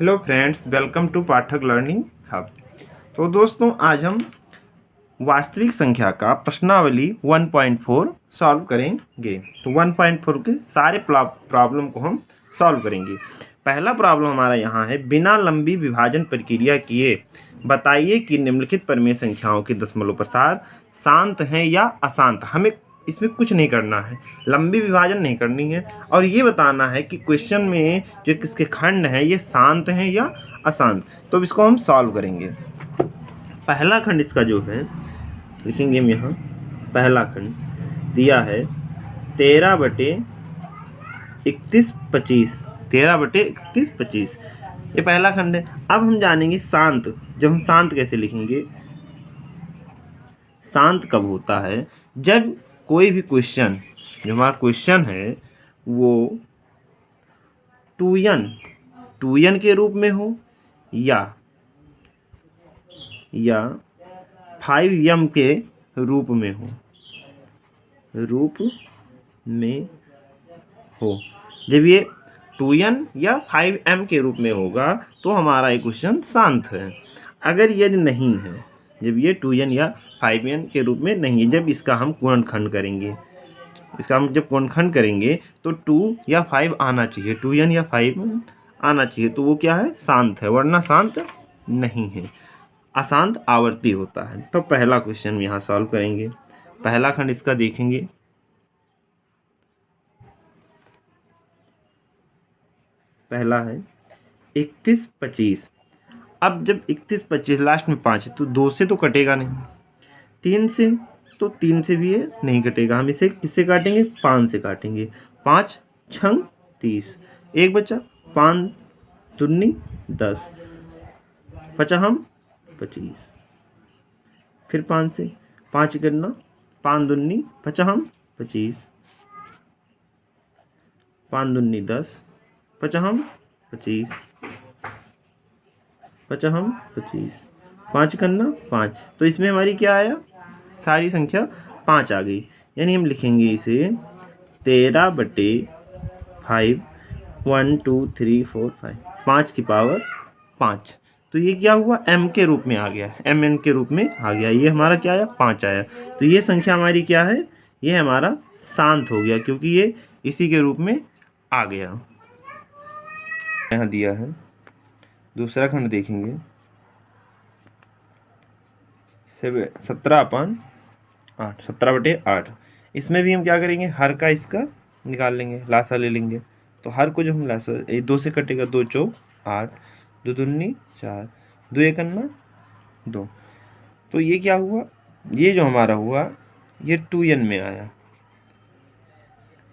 Hello friends, welcome to Pathak learning hub. तो दोस्तों, आज हम वास्तविक संख्या का प्रश्नावली 1.4 सॉल्व करेंगे। तो 1.4 के सारे प्रॉब्लम को हम सॉल्व करेंगे। पहला प्रॉब्लम हमारा यहाँ है, बिना लंबी विभाजन प्रक्रिया किए बताइए कि निम्नलिखित परिमेय संख्याओं के दशमलव प्रसार शांत हैं या अशांत। हमें इसमें कुछ नहीं करना है, लंबी विभाजन नहीं करनी है, और ये बताना है कि क्वेश्चन में जो किसके खंड हैं ये शांत हैं या अशांत। तो इसको हम सॉल्व करेंगे। पहला खंड इसका जो है लिखेंगे हम यहाँ। पहला खंड दिया है 13/31/25। 13/31/25 ये पहला खंड है। अब हम जानेंगे शांत। जब हम शांत कैसे लिखेंगे, शांत कब होता है, जब कोई भी क्वेश्चन, जो हमारा क्वेश्चन है वो 2n के रूप में हो या 5m के रूप में हो, जब ये 2n या 5m के रूप में होगा तो हमारा ये क्वेश्चन शांत है। अगर यदि नहीं है, जब ये 2n या 5n के रूप में नहीं है, जब इसका हम गुणनखंड करेंगे, जब गुणनखंड करेंगे तो 2 या 5 आना चाहिए, 2n या 5 आना चाहिए, तो वो क्या है, शांत है, वरना शांत नहीं है, अशांत आवर्ती होता है। तो पहला क्वेश्चन यहाँ सॉल्व करेंगे। पहला खंड इसका देखेंगे। पहला है 31/25। अब जब 31/25 लास्ट में 5 है तो 2 से तो कटेगा नहीं, 3 से, तो 3 से भी ये नहीं कटेगा। हम इसे किससे काटेंगे, 5 से काटेंगे। 5 छंग 30, एक बचा, 5 दूनी 10, पचहम 25, फिर 5 से, 5 करना, 5 दूनी पचहम 25, 5 दूनी 10, पचहम 25, पचहम 25, 5 करना 5। तो इसमें हमारी क्या आया, सारी संख्या 5 आ गई। यानी हम लिखेंगे इसे 13/5, 1 2 3 4 5, 5 की पावर 5। तो ये क्या हुआ, m के रूप में आ गया, mn के रूप में आ गया। ये हमारा क्या आया, 5 आया। तो ये संख्या हमारी क्या है, ये हमारा शांत हो गया, क्योंकि ये इसी के रूप में आ गया। यहाँ दिया है दूसरा खंड देखेंगे, 17/8, 17/8। इसमें भी हम क्या करेंगे, हर का इसका निकाल लेंगे, लासा ले लेंगे। तो हर को जो हम लासा, 2 से कटेगा, 2 चौक 8, 2 दूनी 4, 2 एकन्ना 2। तो ये क्या हुआ, ये जो हमारा हुआ ये 2n में आया,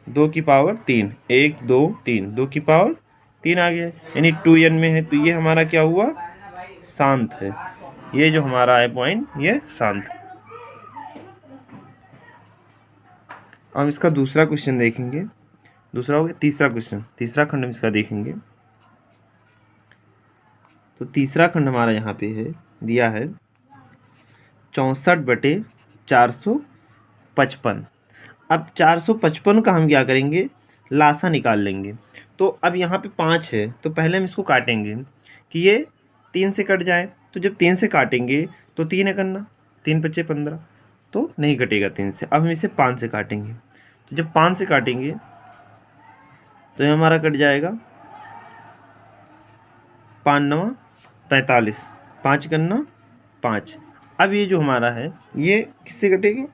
2 की पावर 3, 1 2 3, 2 की पावर 3 आ गया, यानी 2n में है। तो ये हमारा क्या हुआ, शांत है। ये जो हमारा है पॉइंट, ये शांत है। हम इसका दूसरा क्वेश्चन देखेंगे। दूसरा हो गया तीसरा क्वेश्चन, तीसरा खंड हम इसका देखेंगे। तो तीसरा खंड हमारा यहाँ पे है, दिया है 64/455। अब 455 का हम क्या करेंगे, लासा निकाल लेंगे। तो अब यहाँ पे 5 है, तो पहले हम इसको काटेंगे कि ये 3 से कट जाए। तो जब 3 से काटेंगे तो 3 है करना, 3 5 15, तो नहीं कटेगा 3 से। अब हम इसे 5 से काटेंगे। तो जब 5 से काटेंगे तो ये हमारा कट जाएगा, 5 9 45, 5 करना 5। अब ये जो हमारा है ये किससे कटेगा,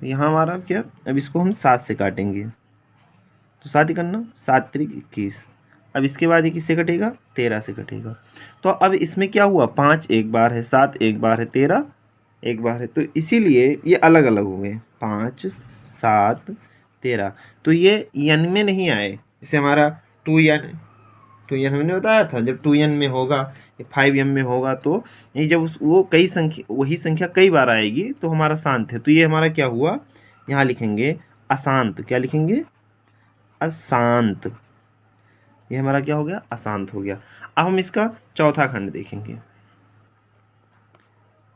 यहाँ हमारा क्या, अब इसको हम 7 से काटेंगे। तो 7 ही करना, 7 3 21। अब इसके बाद ये किससे कटेगा, 13 से कटेगा। तो अब इसमें क्या हुआ, 5 एक बार है, 7 एक बार है, 13 एक बार है, तो इसीलिए ये अलग अलग हो गए, 5 7 13। तो ये n में नहीं आए, जैसे हमारा 2n हमने बताया था, जब 2n में होगा, 5m में होगा, तो ये जब वो कई संख्या, वही संख्या कई बार आएगी तो हमारा शांत है। तो ये हमारा क्या हुआ, यहाँ लिखेंगे अशांत। क्या लिखेंगे, अशांत। ये हमारा क्या हो गया, अशांत हो गया। अब हम इसका चौथा खंड देखेंगे।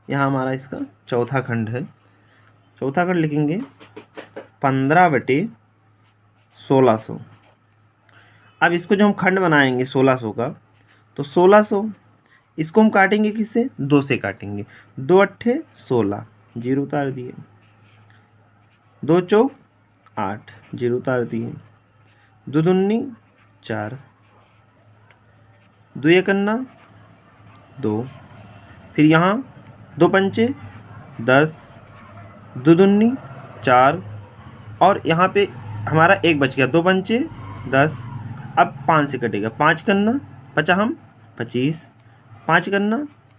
यहाँ हमारा इसका चौथा खंड है। चौथा खंड लिखेंगे 15/1600। अब इसको जो हम खंड बनाएंगे 1600 का, तो 1600 इसको हम काटेंगे किससे, 2 से काटेंगे। 2 अट्ठे 16, जीरो उतार दिए। 2 चौक 8, जीरो उतार दिए। 2 दूनी 4, 2 एकन्ना 2, फिर यहाँ 2 पंचे 10, 2 दूनी 4, और यहाँ पे हमारा एक बच गया, 2 पंचे 10। अब 5 से कटेगा, 5 करना 50 25, 5 करना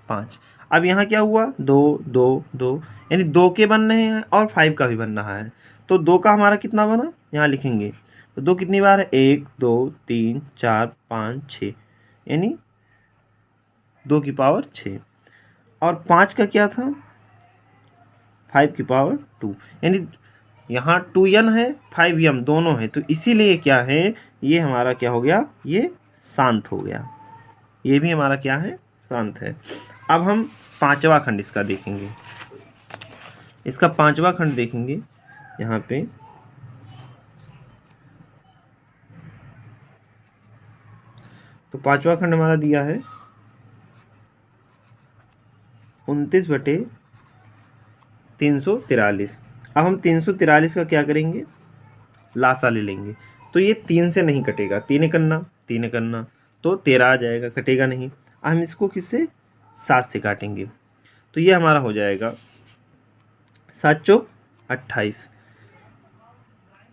5। अब यहाँ क्या हुआ, 2 2 2, यानी 2 के बन रहे हैं और 5 का भी बन रहा है। तो 2 का हमारा कितना बना, यहाँ लिखेंगे। तो 2 कितनी बार है, 1 2 3 4 5 6, यानी 2 की पावर 6। और 5 का क्या था, 5 की पावर 2, यानी यहाँ 2n है 5m दोनों है, तो इसीलिए क्या है, ये हमारा क्या हो गया, ये शांत हो गया। ये भी हमारा क्या है, शांत है। अब हम पांचवा खंड इसका देखेंगे। इसका पांचवा खंड देखेंगे यहाँ पे। तो पांचवा खंड हमारा दिया है 29/343। अब हम 343 का क्या करेंगे, लासा ले लेंगे। तो ये 3 से नहीं कटेगा, 3 करना तो 13 आ जाएगा, कटेगा नहीं। हम इसको किससे, 7 से काटेंगे। तो ये हमारा हो जाएगा 7 चौक 28,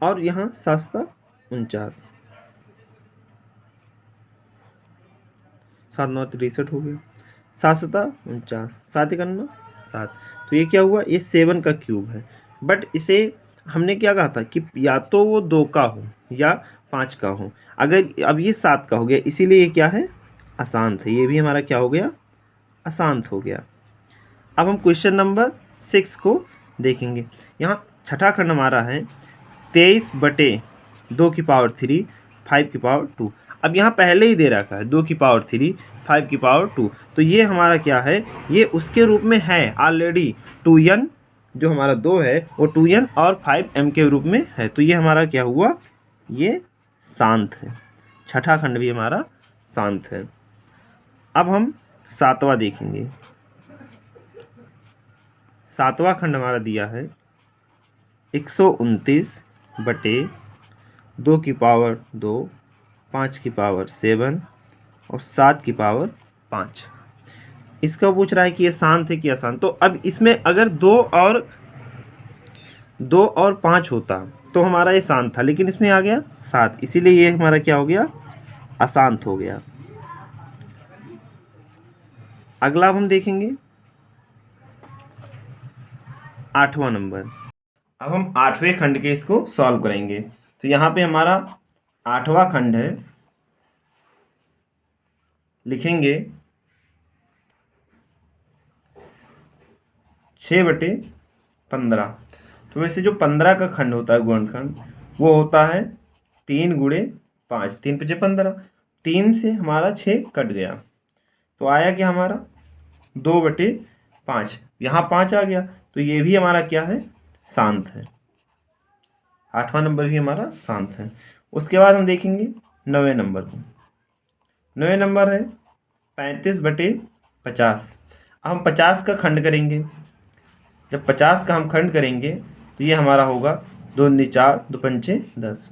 और यहाँ 7 49, 7 9 63 हो गया, 7 49, 7 करना 7। तो ये क्या हुआ, ये 7 का क्यूब है। बट इसे हमने क्या कहा था कि या तो वो 2 का हो या 5 का हो। अगर अब ये 7 का हो गया, इसीलिए ये क्या है, अशांत है। ये भी हमारा क्या हो गया, अशांत हो गया। अब हम क्वेश्चन नंबर 6 को देखेंगे। यहाँ छठा खंड हमारा है 23/2 की पावर 3 5 की पावर 2। अब यहाँ पहले ही दे रखा है 2 की पावर 3 5 की पावर 2, तो ये हमारा क्या है, ये उसके रूप में है ऑलरेडी। 2n जो हमारा 2 है वो 2n और 5m के रूप में है। तो ये हमारा क्या हुआ, ये शांत है। छठा खंड भी हमारा शांत है। अब हम सातवां देखेंगे। सातवां खंड हमारा दिया है 129/2 की पावर 2 5 की पावर 7 और 7 की पावर 5। इसका पूछ रहा है कि ये शांत है कि अशांत। तो अब इसमें अगर 2 और 5 होता तो हमारा ये शांत था, लेकिन इसमें आ गया 7, इसीलिए ये हमारा क्या हो गया, अशांत हो गया। अगला हम देखेंगे 8वां नंबर। अब हम 8वें खंड के इसको सॉल्व करेंगे। तो यहाँ पे हमारा 8वां खंड है, लिखेंगे 6/15। तो वैसे जो 15 का खंड होता है गुणनखंड, वो होता है 3 गुणे 5, 3 5 15। 3 से हमारा 6 कट गया, तो आया क्या हमारा 2/5। यहाँ 5 आ गया, तो ये भी हमारा क्या है, शांत है। 8वां नंबर भी हमारा शांत है। उसके बाद हम देखेंगे 9वें नंबर को। 9वें नंबर है 35/50। अब हम 50 का खंड करेंगे। जब 50 का हम खंड करेंगे तो ये हमारा होगा 2 दूनी 4 2 पंचे 10,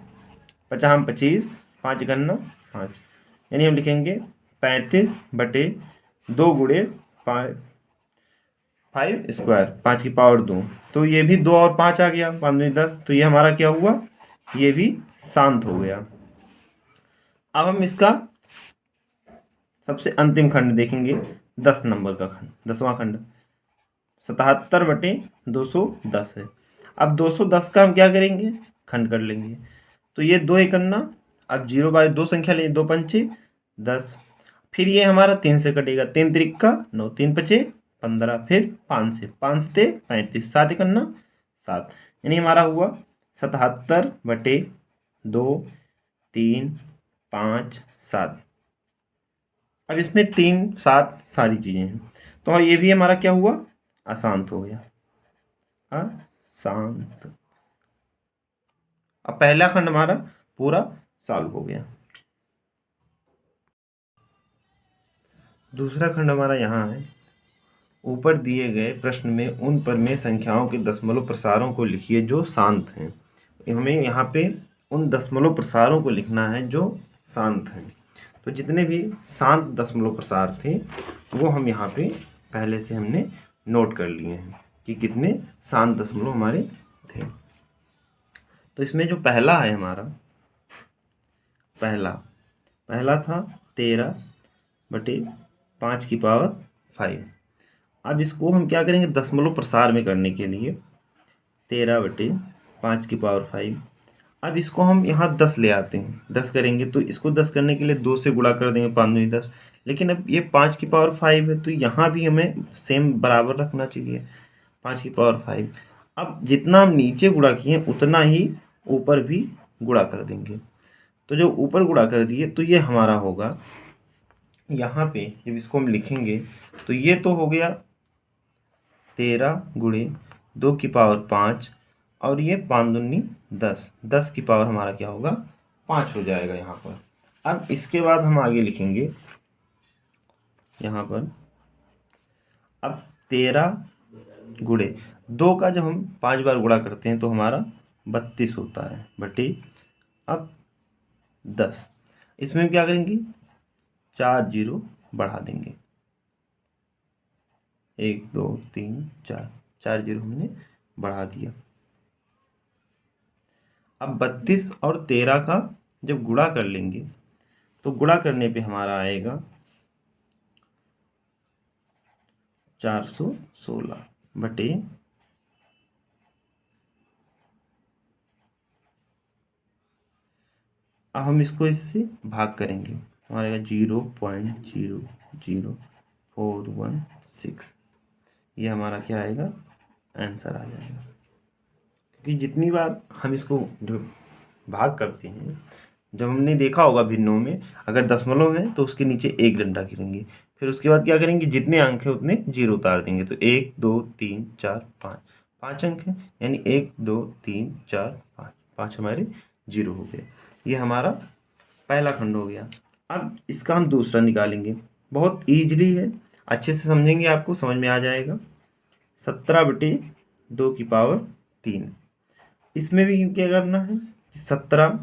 50 25, 5 करना 5, यानी हम लिखेंगे 35/2 गुणे 5 स्क्वायर 5 की पावर 2। तो ये भी 2 और 5 आ गया, 5 दूनी 10। तो ये हमारा क्या हुआ, ये भी शांत हो गया। अब हम इसका सबसे अंतिम खंड देखेंगे, 10 नंबर का खंड, 10वां खंड 77/210 है। अब 210 का हम क्या करेंगे, खंड कर लेंगे। तो ये 2 एकन्ना, अब 0 बार 2 संख्या लेंगे, 2 पंचे 10, फिर ये हमारा 3 से कटेगा, 3 त्रिका 9, 3 पचे 15, फिर 5 से 35, 7 एकन्ना 7, यानी हमारा हुआ 77/2 3 5 7। अब इसमें 3 7 सारी चीज़ें हैं, तो ये भी हमारा क्या हुआ, अशांत हो गया, अशांत। अब पहला खंड हमारा पूरा सॉल्व हो गया। दूसरा खंड हमारा यहाँ है। ऊपर दिए गए प्रश्न में उन परमेय संख्याओं के दशमलव प्रसारों को लिखिए जो शांत हैं। हमें यहाँ पे उन दशमलव प्रसारों को लिखना है जो शांत हैं। तो जितने भी शांत दशमलव प्रसार थे वो हम यहाँ पे पहले से हमने नोट कर लिए हैं कि कितने शांत दशमलव हमारे थे। तो इसमें जो पहला है हमारा, पहला था 13/5। अब इसको हम क्या करेंगे, दशमलव प्रसार में करने के लिए 13/5। अब इसको हम यहाँ 10 ले आते हैं, 10 करेंगे तो इसको 10 करने के लिए 2 से गुणा कर देंगे, 5 दूनी 10। लेकिन अब ये 5/5 है तो यहाँ भी हमें सेम बराबर रखना चाहिए 5/5। अब जितना हम नीचे गुणा किए उतना ही ऊपर भी गुणा कर देंगे। तो जब ऊपर गुणा कर दिए तो ये हमारा होगा, यहाँ पे जब इसको हम लिखेंगे तो ये तो हो गया 13 × 2⁵ और ये 5 दूनी 10, 10 की पावर हमारा क्या होगा 5 हो जाएगा यहाँ पर। अब इसके बाद हम आगे लिखेंगे यहाँ पर, अब 13 × 2 का जब हम 5 बार गुणा करते हैं तो हमारा 32 होता है बटे अब 10। इसमें क्या करेंगे, 4 जीरो बढ़ा देंगे, 1 2 3 4, 4 जीरो हमने बढ़ा दिया। अब 32 और 13 का जब गुणा कर लेंगे तो गुणा करने पे हमारा आएगा 416 बटे अब हम इसको इससे भाग करेंगे, हमारा आएगा 0.00416। ये हमारा क्या आएगा, आंसर आ जाएगा। क्योंकि जितनी बार हम इसको जो भाग करते हैं, जब हमने देखा होगा भिन्नों में अगर दशमलव है तो उसके नीचे एक डंडा गिरेंगे, फिर उसके बाद क्या करेंगे, जितने अंक है उतने जीरो उतार देंगे। तो 1 2 3 4 5, 5 अंक है, यानी 1 2 3 4 5, 5 हमारे जीरो हो गए। ये हमारा पहला खंड हो गया। अब इसका हम दूसरा निकालेंगे, बहुत ईजिली है, अच्छे से समझेंगे आपको समझ में आ जाएगा। 17/2⁵। इसमें भी क्या करना है, 17,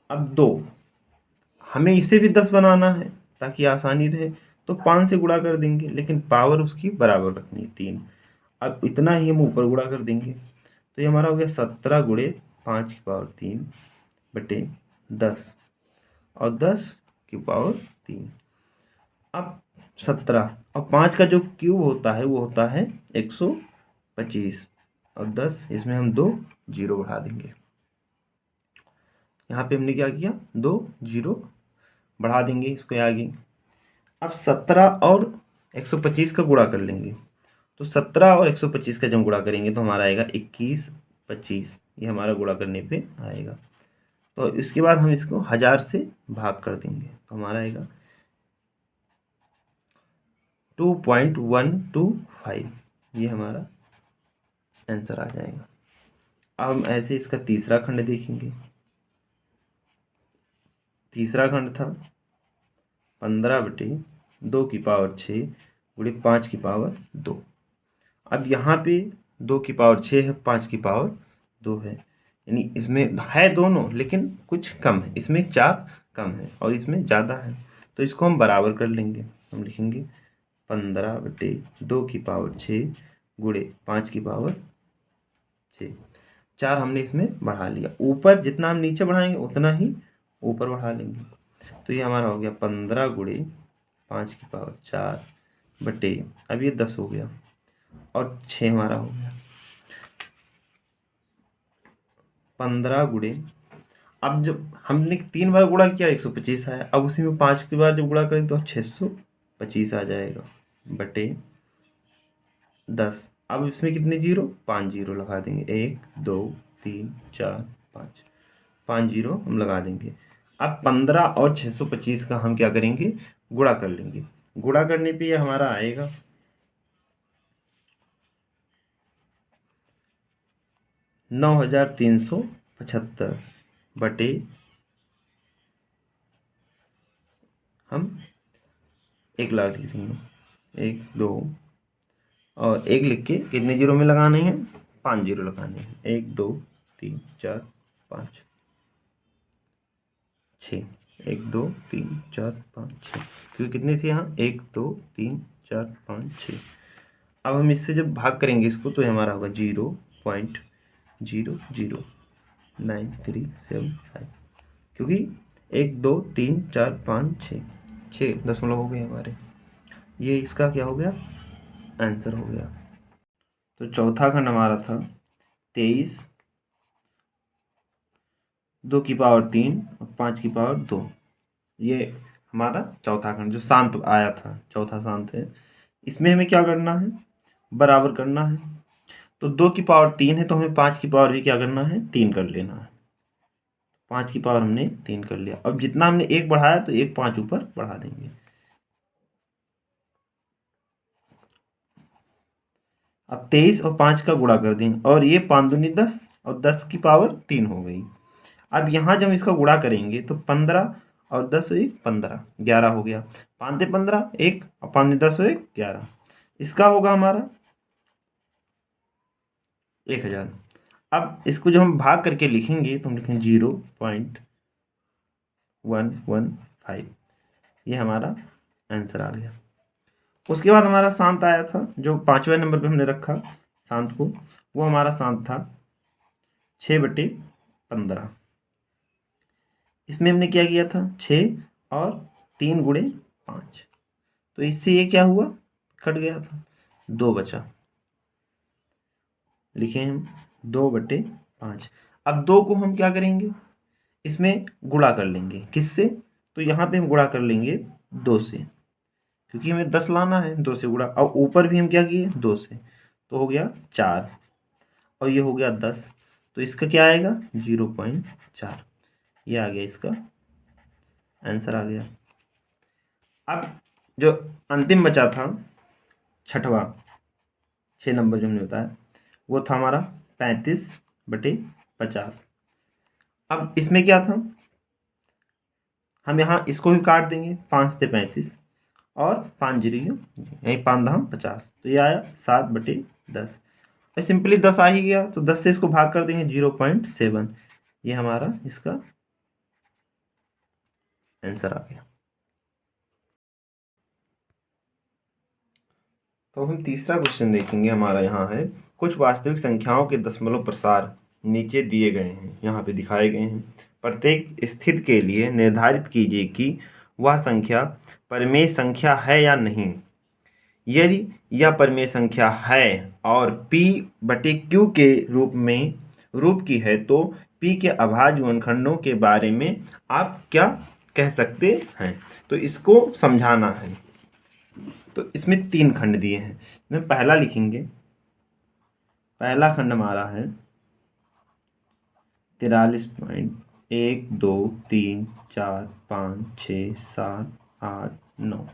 अब 2, हमें इसे भी 10 बनाना है ताकि आसानी रहे, तो 5 से गुणा कर देंगे, लेकिन पावर उसकी बराबर रखनी है 3। अब इतना ही हम ऊपर गुणा कर देंगे, तो ये हमारा हो गया 17 × 5⁵ बटे 10 और 10⁵। अब 17 और 5 का जो क्यूब होता है वो होता है 125 और 10, इसमें हम 2 जीरो बढ़ा देंगे। यहाँ पे हमने क्या किया, 2 जीरो बढ़ा देंगे इसको आगे। अब 17 और 125 का गुणा कर लेंगे, तो 17 और 125 का जब गुणा करेंगे तो हमारा आएगा 21 25, ये हमारा गुणा करने पे आएगा। तो इसके बाद हम इसको 1000 से भाग कर देंगे तो हमारा आएगा 2.125, ये हमारा आंसर आ जाएगा। अब हम ऐसे इसका तीसरा खंड देखेंगे। तीसरा खंड था 15/2⁵ × 5⁵2। अब यहाँ पे 2⁵6 है, 5⁵2 है, यानी इसमें है दोनों लेकिन कुछ कम है, इसमें 4 कम है और इसमें ज़्यादा है, तो इसको हम बराबर कर लेंगे। हम लिखेंगे 15/2⁵6 × 5⁵6, 4 हमने इसमें बढ़ा लिया, ऊपर जितना हम नीचे बढ़ाएंगे उतना ही ऊपर बढ़ा लेंगे। तो ये हमारा हो गया 15 × 5⁵4 बटे, अब ये 10 हो गया और 6 हमारा हो गया 15 × अब जब हमने 3 बार गुणा किया 125 आया, अब उसी में 5 की बार जब गुणा करें तो 625 आ जाएगा बटे 10। अब इसमें कितने जीरो, 5 जीरो लगा देंगे, 1 2 3 4 5, 5 जीरो हम लगा देंगे। अब 15 और 625 का हम क्या करेंगे, गुणा कर लेंगे। गुणा करने पे ये हमारा आएगा 9375 बटे हम 1 लाख लिख देंगे, 1 2 और 1 लिख के कितने जीरो में लगाने हैं, 5 जीरो लगाने हैं, 1 2 3 4 5 6, 1 2 3 4 5 6, क्योंकि कितने थे यहाँ, 1 2 3 4 5 6। अब हम इससे जब भाग करेंगे इसको तो ये हमारा होगा 0.009375, क्योंकि 1 2 3 4 5 6, 6 दशमलव हो गए हमारे, ये इसका क्या हो गया, आंसर हो गया। तो चौथा खंड हमारा था 23 2 की पावर 3 और 5 की पावर 2, ये हमारा चौथा खंड जो शांत आया था, चौथा शांत है। इसमें हमें क्या करना है, बराबर करना है। तो 2 की पावर 3 है तो हमें 5 की पावर भी क्या करना है, 3 कर लेना है। 5 की पावर हमने 3 कर लिया। अब जितना हमने 1 बढ़ाया तो 1 5 ऊपर बढ़ा देंगे। अब 23 और 5 का गुणा कर देंगे और ये 5 दूनी 10 और 10 की पावर 3 हो गई। अब यहाँ जब इसका गुणा करेंगे तो 15 और 10 1 15, 11 हो गया। 5 15 1 और 5 10 1 11, इसका होगा हमारा 1000। अब इसको जब हम भाग करके लिखेंगे तो हम लिखेंगे 0.115, ये हमारा आंसर आ गया। उसके बाद हमारा शांत आया था जो 5वें नंबर पे हमने रखा शांत को, वो हमारा शांत था 6/15। इसमें हमने क्या किया था, 6 और 3 गुणे 5, तो इससे ये क्या हुआ, कट गया था, 2 बचा, लिखे हम 2/5। अब 2 को हम क्या करेंगे, इसमें गुणा कर लेंगे, किससे, तो यहाँ पे हम गुणा कर लेंगे 2 से, क्योंकि हमें 10 लाना है, 2 से गुणा, और ऊपर भी हम क्या किए 2 से, तो हो गया 4 और ये हो गया 10, तो इसका क्या आएगा 0.4, ये आ गया, इसका आंसर आ गया। अब जो अंतिम बचा था छठवां 6 नंबर जो हमने बताया वो था हमारा 35/50। अब इसमें क्या था, हम यहाँ इसको भी काट देंगे, 5 से 35 और 5 जीरो यहीं 5 धाम 50, तो ये आया 7/10। और सिंपली 10 आ ही गया तो 10 से इसको भाग कर देंगे 0.7, ये हमारा इसका आंसर आ गया। तो हम तीसरा क्वेश्चन देखेंगे, हमारा यहाँ है कुछ वास्तविक संख्याओं के दशमलव प्रसार नीचे दिए गए हैं, यहाँ पे दिखाए गए हैं। प्रत्येक स्थिति के लिए निर्धारित कीजिए कि वह संख्या परिमेय संख्या है या नहीं। यदि यह परिमेय संख्या है और p/q के रूप की है तो p के अभाज्य गुणनखंडों के बारे में आप क्या कह सकते हैं। तो इसको समझाना है। तो इसमें 3 खंड दिए हैं, इसमें पहला लिखेंगे, पहला खंड हमारा है 43.1 2 3 4 5 6 7 8 9।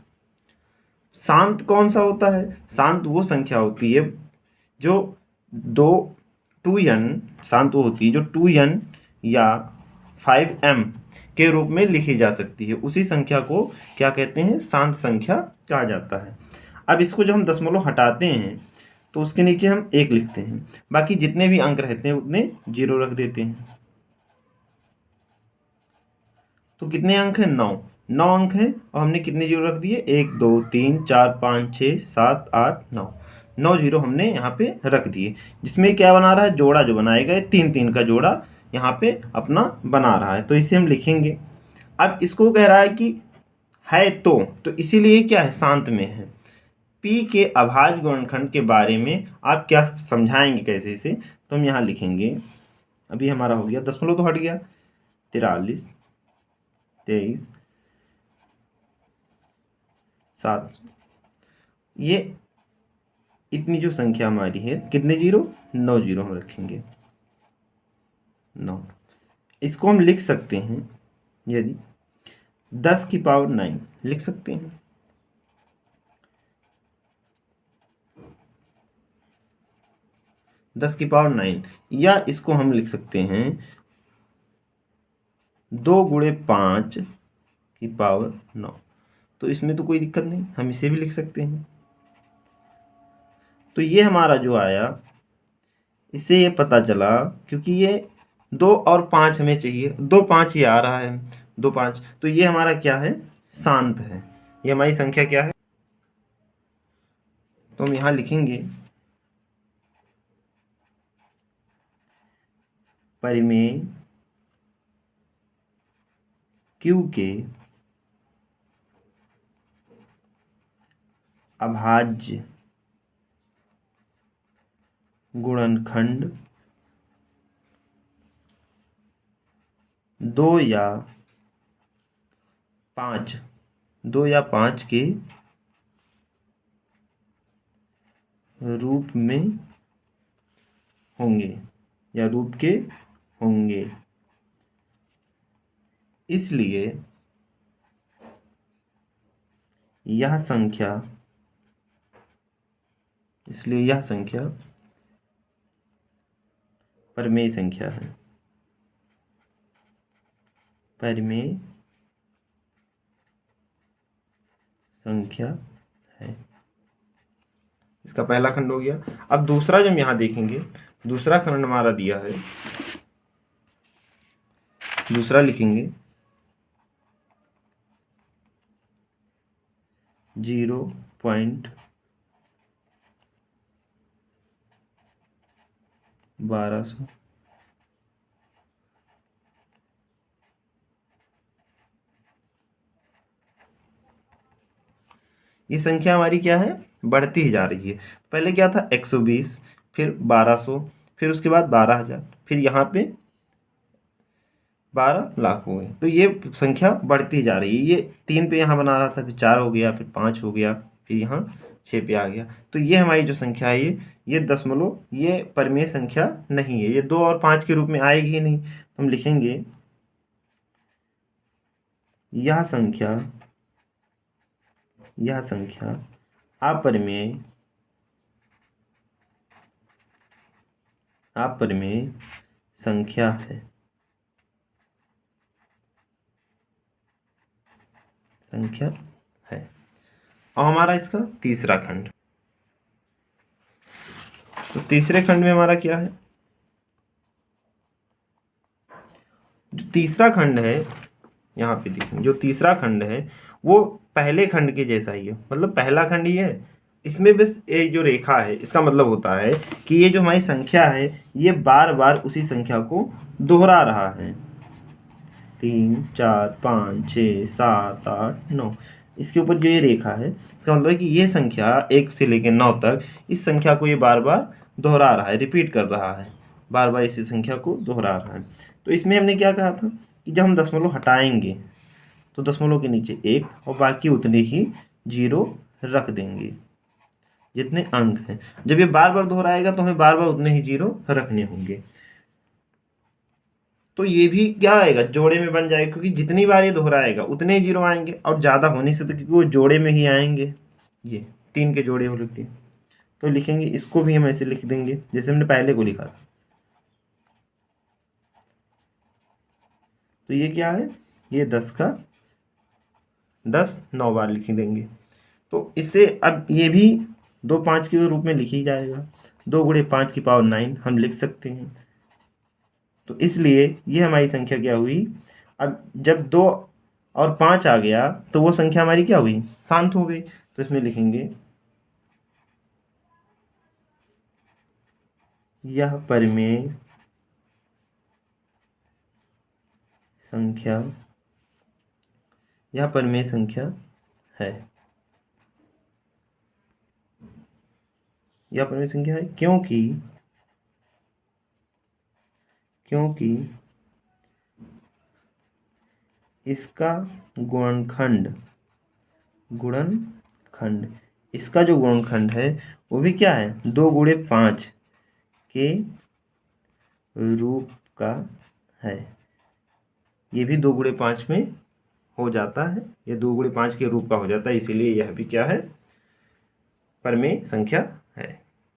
शांत कौन सा होता है, शांत वो संख्या होती है जो 2n, शांत वो होती है जो 2n या 5m के रूप में लिखी जा सकती है, उसी संख्या को क्या कहते हैं, शांत संख्या कहा जाता है। अब इसको जब हम दशमलव हटाते हैं तो उसके नीचे हम 1 लिखते हैं, बाकी जितने भी अंक रहते हैं उतने 0 रख देते हैं। तो कितने अंक हैं, 9 अंक हैं और हमने कितने 0 रख दिए, 1 2 3 4 5 6 7 8 9 0 हमने यहाँ पे रख दिए, जिसमें क्या बना रहा है, जोड़ा जो बनाएगा 3 का जोड़ा यहाँ पे अपना बना रहा है, तो इसे हम लिखेंगे। अब इसको कह रहा है कि है तो इसीलिए क्या है, शांत में है। p के अभाज्य गुणनखंड के बारे में आप क्या समझाएंगे कैसे इसे, तो हम यहाँ लिखेंगे, अभी हमारा हो गया दशमलव तो हट गया, 43 23 7, ये इतनी जो संख्या हमारी है, कितने 0, 9 0 हम रखेंगे, 9। इसको हम लिख सकते हैं, यदि 10 की पावर 9 लिख सकते हैं, 10 की पावर 9, या इसको हम लिख सकते हैं 2 गुणे 5 की पावर 9। तो इसमें तो कोई दिक्कत नहीं, हम इसे भी लिख सकते हैं। तो ये हमारा जो आया, इससे ये पता चला, क्योंकि ये 2 और 5 हमें चाहिए, 2 5 ही आ रहा है, 2 5, तो ये हमारा क्या है, शांत है। ये हमारी संख्या क्या है, तो हम यहाँ लिखेंगे परिमेय Q के अभाज्य गुणनखंड 2 या 5 के रूप में होंगे, या रूप के होंगे। इसलिए यह संख्या परिमेय संख्या है, परिमेय संख्या है। इसका पहला खंड हो गया। अब दूसरा जब यहाँ देखेंगे, दूसरा खंड हमारा दिया है, दूसरा लिखेंगे 0.1200। ये संख्या हमारी क्या है, बढ़ती ही जा रही है। पहले क्या था 120, फिर 1200, फिर उसके बाद 12,000, फिर यहाँ पे 12 लाख हो गए। तो ये संख्या बढ़ती जा रही है। ये 3 पे यहाँ बना रहा था, फिर 4 हो गया, फिर 5 हो गया, फिर यहाँ 6 पे आ गया। तो ये हमारी जो संख्या है, ये दशमलव, ये परिमेय संख्या नहीं है, ये 2 और 5 के रूप में आएगी ही नहीं। तो हम लिखेंगे यह संख्या अपरिमेय संख्या है, और हमारा इसका तीसरा खंड। तो तीसरे खंड में हमारा क्या है, जो तीसरा खंड है, यहाँ पे देखेंगे, जो तीसरा खंड है वो पहले खंड के जैसा ही है। मतलब पहला खंड ही है, इसमें बस ये जो रेखा है, इसका मतलब होता है कि ये जो हमारी संख्या है, ये बार बार उसी संख्या को दोहरा रहा है। 3 4 5 6 7 8 9, इसके ऊपर जो ये रेखा है, इसका मतलब है कि ये संख्या 1 से लेकर 9 तक, इस संख्या को ये बार बार दोहरा रहा है, रिपीट कर रहा है, बार बार इसी संख्या को दोहरा रहा है। तो इसमें हमने क्या कहा था कि जब हम दशमलव हटाएंगे तो दशमलव के नीचे 1 और बाकी उतने ही 0 रख देंगे जितने अंक हैं। जब ये बार बार दोहराएगा तो हमें बार बार उतने ही 0 रखने होंगे। तो ये भी क्या आएगा, जोड़े में बन जाएगा, क्योंकि जितनी बार ये दोहराएगा उतने ही 0 आएंगे, और ज़्यादा होने से तो क्योंकि वो जोड़े में ही आएंगे, ये 3 के जोड़े हो लिखते हैं। तो लिखेंगे, इसको भी हम ऐसे लिख देंगे जैसे हमने पहले को लिखा था। तो ये क्या है, ये 10 का 10 9 बार लिख देंगे। तो इससे अब ये भी 2 5 के रूप में लिखी जाएगा, 2 गुणे 5 की पावर 9 हम लिख सकते हैं। तो इसलिए ये हमारी संख्या क्या हुई, अब जब 2 और 5 आ गया तो वो संख्या हमारी क्या हुई, शांत हो गई। तो इसमें लिखेंगे यह परिमेय संख्या है, यह परिमेय संख्या है क्योंकि इसका गुणनखंड, इसका जो गुणनखंड है वो भी क्या है, 2 गुणे 5 के रूप का है। ये भी 2 गुणे 5 में हो जाता है, ये 2 गुणे 5 के रूप का हो जाता है, इसीलिए यह भी क्या है, परिमेय संख्या है।